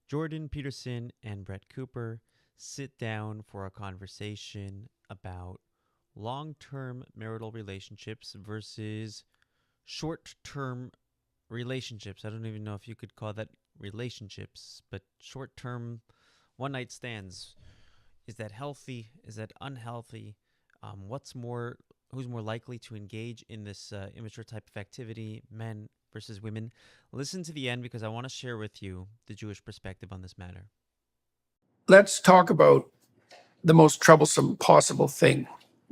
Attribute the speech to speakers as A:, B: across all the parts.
A: Jordan Peterson and Brett Cooper sit down for a conversation about long-term marital relationships versus short-term relationships. I don't even know if you could call that relationships, but short-term one-night stands. Is that healthy? Is that unhealthy? Who's more likely to engage in this immature type of activity, men versus women? Listen to the end because I want to share with you the Jewish perspective on this matter.
B: Let's talk about the most troublesome possible thing.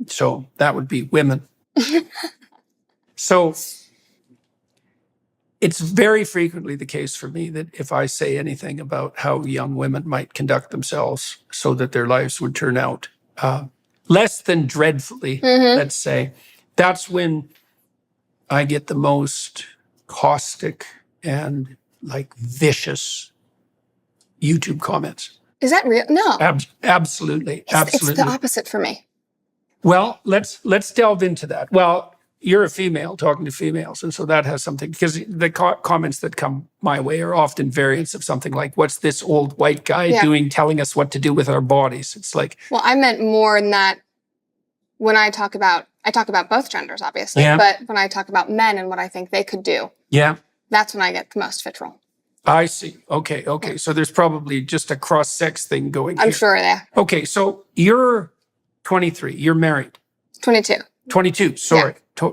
B: So that would be women. So it's very frequently the case for me that if I say anything about how young women might conduct themselves so that their lives would turn out less than dreadfully, let's say, that's when I get the most caustic and vicious YouTube comments.
C: Is that real? No.
B: Absolutely.
C: It's the opposite for me.
B: Well, let's delve into that. Well, you're a female talking to females, and so that has something, because the comments that come my way are often variants of something like, what's this old white guy doing telling us what to do with our bodies? It's like...
C: Well, I meant more in that when I talk about both genders, obviously, but when I talk about men and what I think they could do, that's when I get the most vitriol.
B: I see. Okay. Yeah. So there's probably just a cross-sex thing going here.
C: I'm sure there.
B: Okay, so you're 23. You're married.
C: 22.
B: 22, sorry. Yeah.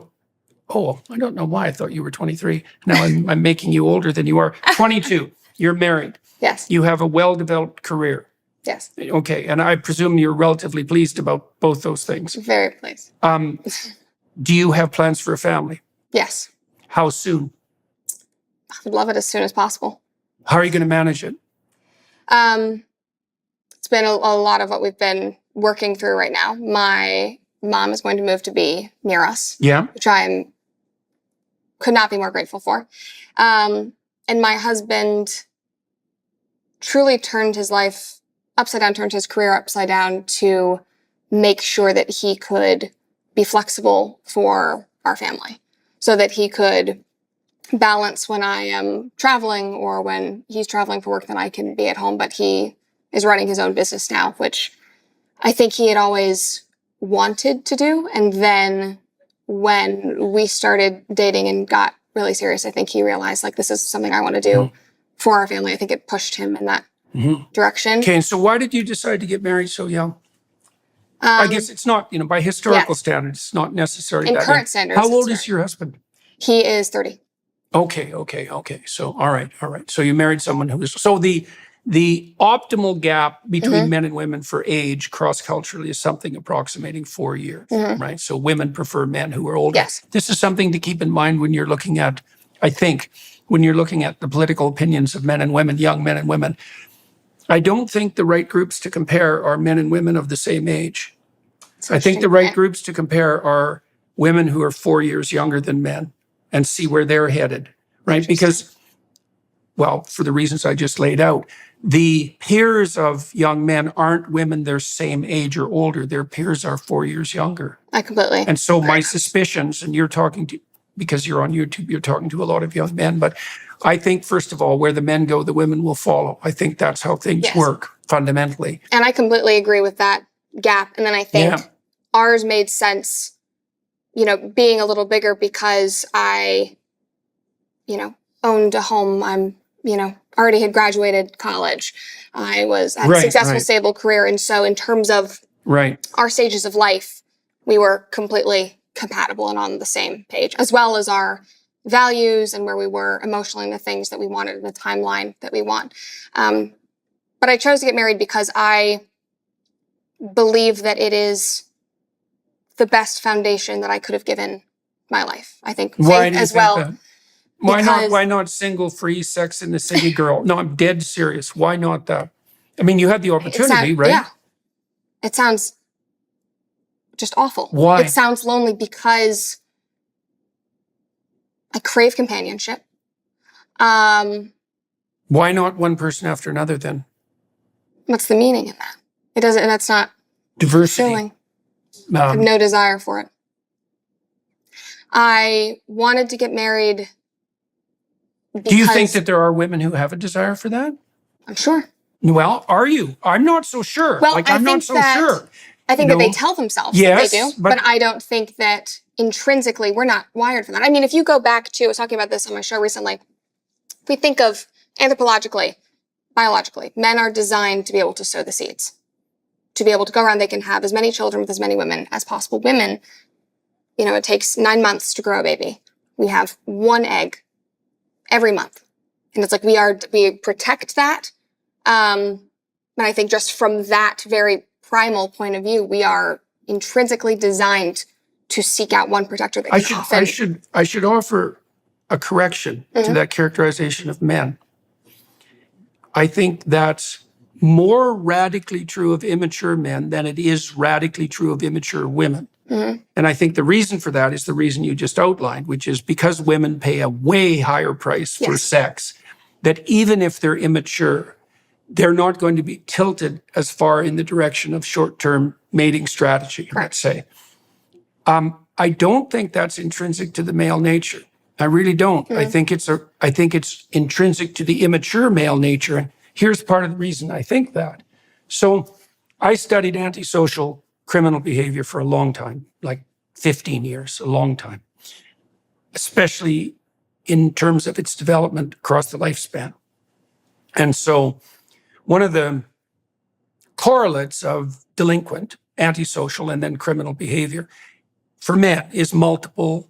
B: I don't know why I thought you were 23. Now I'm making you older than you are. 22. You're married.
C: Yes.
B: You have a well-developed career.
C: Yes.
B: Okay, and I presume you're relatively pleased about both those things.
C: Very pleased.
B: Do you have plans for a family?
C: Yes.
B: How soon?
C: I would love it as soon as possible.
B: How are you going to manage it?
C: It's been a lot of what we've been working through right now. My mom is going to move to be near us.
B: Yeah.
C: Which I could not be more grateful for. And my husband truly turned his life upside down, turned his career upside down to make sure that he could be flexible for our family so that he could balance when I am traveling or when he's traveling for work, then I can be at home. But he is running his own business now, which I think he had always wanted to do. And then when we started dating and got really serious, I think he realized, this is something I want to do for our family. I think it pushed him in that direction.
B: Okay, and so why did you decide to get married so young? I guess it's not, by historical standards, it's not necessarily
C: in
B: that
C: current standards.
B: How old is your husband?
C: He is 30.
B: Okay. So, all right. So you married someone who was... So the optimal gap between men and women for age cross-culturally is something approximating 4 years, right? So women prefer men who are older.
C: Yes.
B: This is something to keep in mind when you're looking at, I think, when you're looking at the political opinions of men and women, young men and women. I don't think the right groups to compare are men and women of the same age. I think the right groups to compare are women who are 4 years younger than men and see where they're headed, right? Because, well, for the reasons I just laid out, the peers of young men aren't women their same age or older. Their peers are 4 years younger.
C: I completely.
B: And so my suspicions, and you're talking to, because you're on YouTube, you're talking to a lot of young men, but I think, first of all, where the men go, the women will follow. I think that's how things work fundamentally.
C: And I completely agree with that gap. And then I think ours made sense, being a little bigger because I, owned a home. I'm, already had graduated college. I had a successful, stable career. And so in terms of our stages of life, we were completely compatible and on the same page, as well as our values and where we were emotionally and the things that we wanted in the timeline that we want. But I chose to get married because I believe that it is the best foundation that I could have given my life. I think faith as well.
B: That? Why not single, free, sex in the city girl? No, I'm dead serious. Why not that? I mean, you had the opportunity, right?
C: Yeah. It sounds just awful.
B: Why?
C: It sounds lonely because I crave companionship.
B: Why not one person after another then?
C: What's the meaning in that? It doesn't, that's not
B: diversity.
C: Fulfilling. I have no desire for it. I wanted to get married because...
B: Do you think that there are women who have a desire for that?
C: I'm sure.
B: Well, are you? I'm not so sure.
C: Well,
B: Like,
C: I
B: I'm not
C: think
B: so
C: that
B: sure.
C: I think
B: You
C: that they
B: know?
C: tell themselves that they
B: Yes,
C: do, but I don't think that intrinsically we're not wired for that. I mean, if you go back to, I was talking about this on my show recently, if we think of anthropologically, biologically, men are designed to be able to sow the seeds, to be able to go around. They can have as many children with as many women as possible. Women, it takes 9 months to grow a baby. We have one egg every month. And it's like we protect that. And I think just from that very primal point of view, we are intrinsically designed to seek out one protector that can often.
B: I should offer a correction to that characterization of men. I think that's more radically true of immature men than it is radically true of immature women. And I think the reason for that is the reason you just outlined, which is because women pay a way higher price for sex, that even if they're immature, they're not going to be tilted as far in the direction of short-term mating strategy, let's say. I don't think that's intrinsic to the male nature. I really don't. I think it's intrinsic to the immature male nature. And here's part of the reason I think that. So I studied antisocial criminal behavior for a long time, like 15 years, a long time, especially in terms of its development across the lifespan. And so one of the correlates of delinquent, antisocial, and then criminal behavior for men is multiple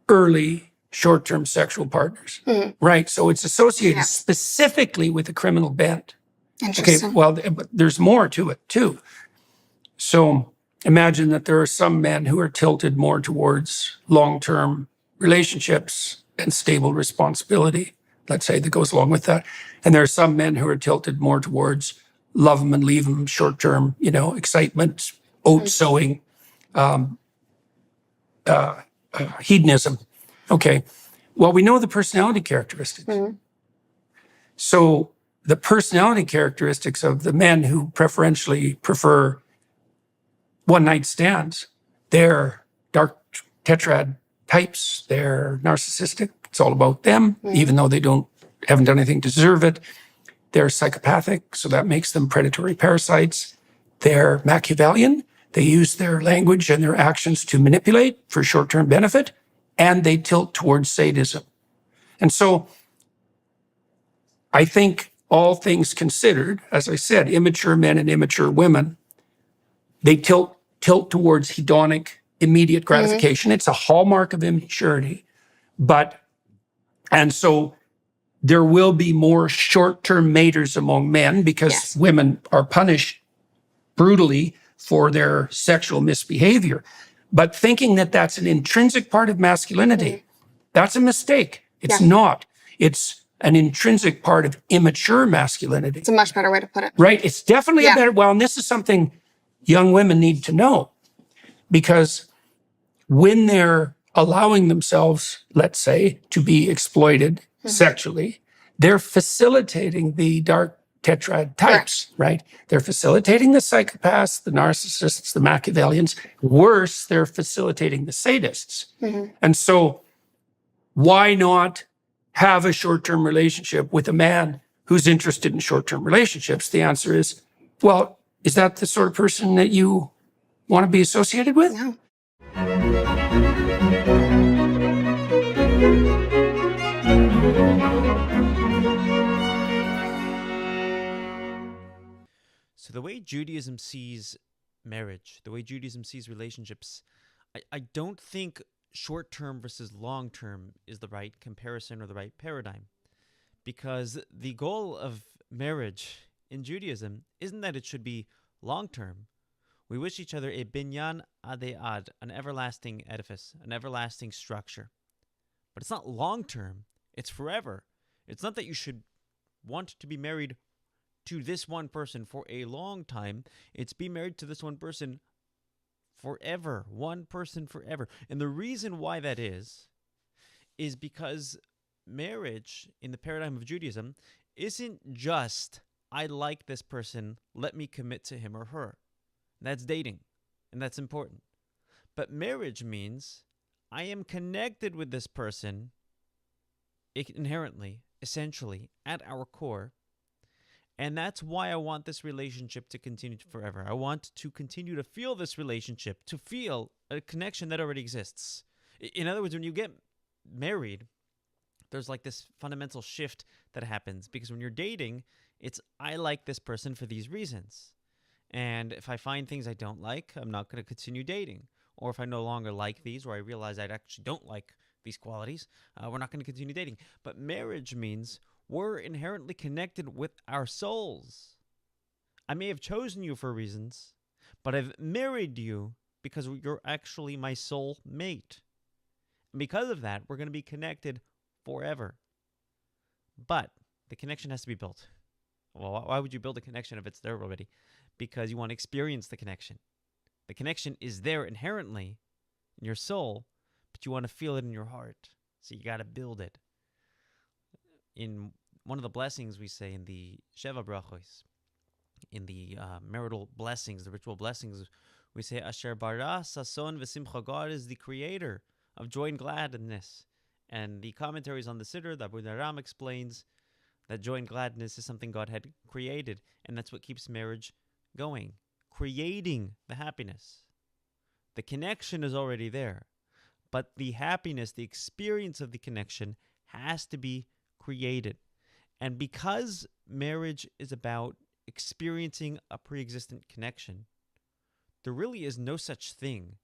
B: early short-term sexual partners, right? So it's associated specifically with a criminal bent.
C: Interesting.
B: Okay, well, but there's more to it too. So imagine that there are some men who are tilted more towards long-term relationships and stable responsibility, let's say, that goes along with that. And there are some men who are tilted more towards love them and leave them, short-term, excitement, oat sowing, hedonism. Okay. Well, we know the personality characteristics. So the personality characteristics of the men who preferentially prefer one-night stands, they're dark tetrad types. They're narcissistic. It's all about them, even though they haven't done anything to deserve it. They're psychopathic, so that makes them predatory parasites. They're Machiavellian. They use their language and their actions to manipulate for short-term benefit, and they tilt towards sadism. And so I think all things considered, as I said, immature men and immature women, they tilt towards hedonic, immediate gratification. It's a hallmark of immaturity. And so there will be more short-term maters among men because women are punished brutally for their sexual misbehavior. But thinking that that's an intrinsic part of masculinity, that's a mistake. It's not. It's an intrinsic part of immature masculinity.
C: It's a much better way to put it.
B: Right? It's definitely a better, well, and this is something young women need to know, because when they're allowing themselves, let's say, to be exploited sexually, they're facilitating the dark tetrad types, right? They're facilitating the psychopaths, the narcissists, the Machiavellians. Worse, they're facilitating the sadists. And so why not have a short-term relationship with a man who's interested in short-term relationships? The answer is, well, is that the sort of person that you want to be associated with?
C: No.
A: So the way Judaism sees marriage, the way Judaism sees relationships, I don't think short-term versus long-term is the right comparison or the right paradigm. Because the goal of marriage in Judaism isn't that it should be long-term. We wish each other a binyan ad, an everlasting edifice, an everlasting structure. But it's not long-term. It's forever. It's not that you should want to be married to this one person for a long time. It's be married to this one person forever. One person forever. And the reason why that is because marriage in the paradigm of Judaism isn't just, I like this person, let me commit to him or her. That's dating, and that's important. But marriage means I am connected with this person inherently, essentially, at our core, And that's why I want this relationship to continue forever. I want to continue to feel this relationship, to feel a connection that already exists. In other words, when you get married, there's like this fundamental shift that happens, because when you're dating, it's I like this person for these reasons. And if I find things I don't like, I'm not going to continue dating. Or if I no longer like these, or I realize I actually don't like these qualities, we're not going to continue dating. But marriage means we're inherently connected with our souls. I may have chosen you for reasons, but I've married you because you're actually my soul mate. And because of that, we're going to be connected forever. But the connection has to be built. Well, why would you build a connection if it's there already? Because you want to experience the connection. The connection is there inherently in your soul, but you want to feel it in your heart. So you got to build it. In one of the blessings we say in the Sheva Brachos, in the marital blessings, the ritual blessings, we say, Asher bara sason v'simcha. God is the creator of joy and gladness. And the commentaries on the Siddur, the Abu Naram explains that joy and gladness is something God had created, and that's what keeps marriage going, creating the happiness. The connection is already there, but the happiness, the experience of the connection has to be created. And because marriage is about experiencing a pre-existent connection, there really is no such thing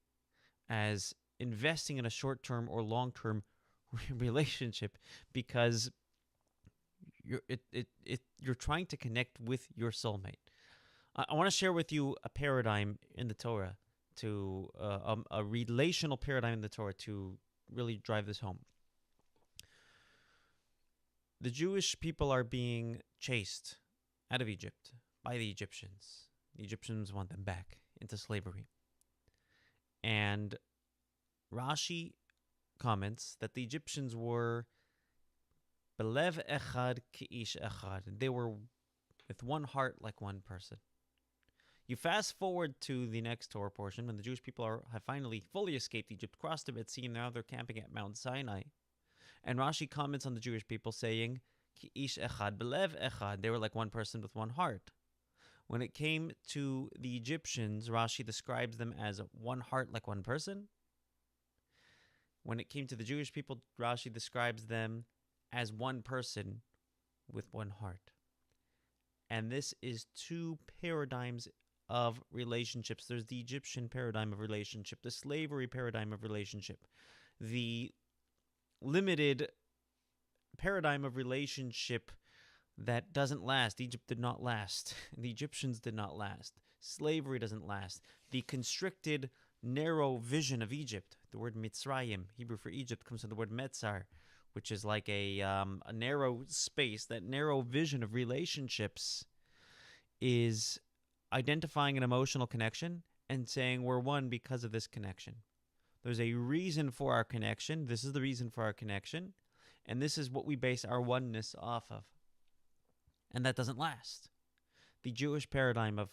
A: as investing in a short-term or long-term relationship, because you're trying to connect with your soulmate. I want to share with you a paradigm in the Torah, to a relational paradigm in the Torah to really drive this home. The Jewish people are being chased out of Egypt by the Egyptians. The Egyptians want them back into slavery. And Rashi comments that the Egyptians were belev echad k'ish echad. They were with one heart like one person. You fast forward to the next Torah portion, when the Jewish people have finally fully escaped Egypt, crossed the Red Sea, and now they're camping at Mount Sinai. And Rashi comments on the Jewish people saying, K'ish echad belev echad. They were like one person with one heart. When it came to the Egyptians, Rashi describes them as one heart like one person. When it came to the Jewish people, Rashi describes them as one person with one heart. And this is two paradigms of relationships. There's the Egyptian paradigm of relationship, the slavery paradigm of relationship, the limited paradigm of relationship that doesn't last. Egypt did not last. The Egyptians did not last. Slavery doesn't last. The constricted, narrow vision of Egypt, the word Mitzrayim, Hebrew for Egypt, comes from the word Metzar, which is like a narrow space. That narrow vision of relationships is identifying an emotional connection and saying we're one because of this connection. There's a reason for our connection. This is the reason for our connection. And this is what we base our oneness off of. And that doesn't last. The Jewish paradigm of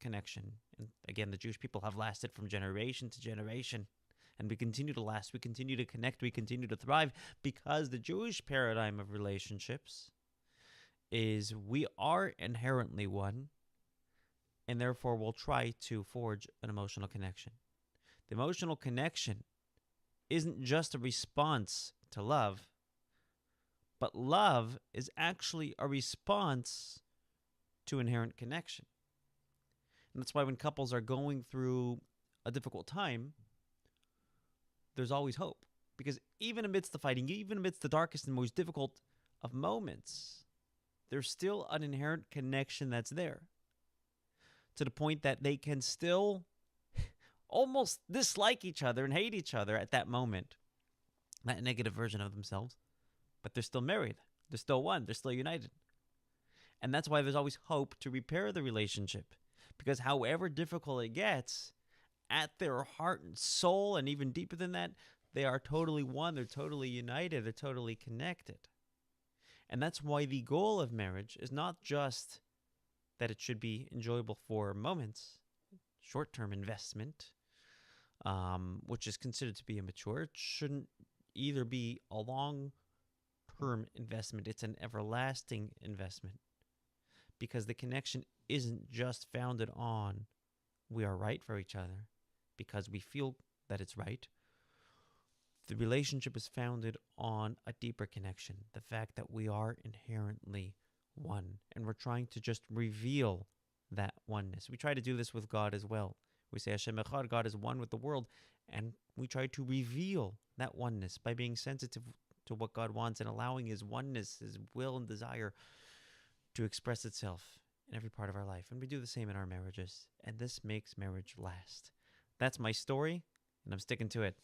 A: connection, and again, the Jewish people have lasted from generation to generation, and we continue to last, we continue to connect, we continue to thrive, because the Jewish paradigm of relationships is we are inherently one, and therefore we'll try to forge an emotional connection. The emotional connection isn't just a response to love, but love is actually a response to inherent connection. And that's why when couples are going through a difficult time, there's always hope. Because even amidst the fighting, even amidst the darkest and most difficult of moments, there's still an inherent connection that's there. To the point that they can still almost dislike each other and hate each other at that moment. That negative version of themselves. But they're still married. They're still one. They're still united. And that's why there's always hope to repair the relationship. Because however difficult it gets, at their heart and soul, and even deeper than that, they are totally one. They're totally united. They're totally connected. And that's why the goal of marriage is not just that it should be enjoyable for moments, short-term investment, which is considered to be immature. It shouldn't either be a long-term investment. It's an everlasting investment. because the connection isn't just founded on we are right for each other because we feel that it's right. The relationship is founded on a deeper connection, the fact that we are inherently one, and we're trying to just reveal that oneness. We try to do this with God as well. We say Hashem Echad, God is one with the world, and we try to reveal that oneness by being sensitive to what God wants and allowing His oneness, His will and desire to express itself in every part of our life. And we do the same in our marriages, and this makes marriage last. That's my story, and I'm sticking to it.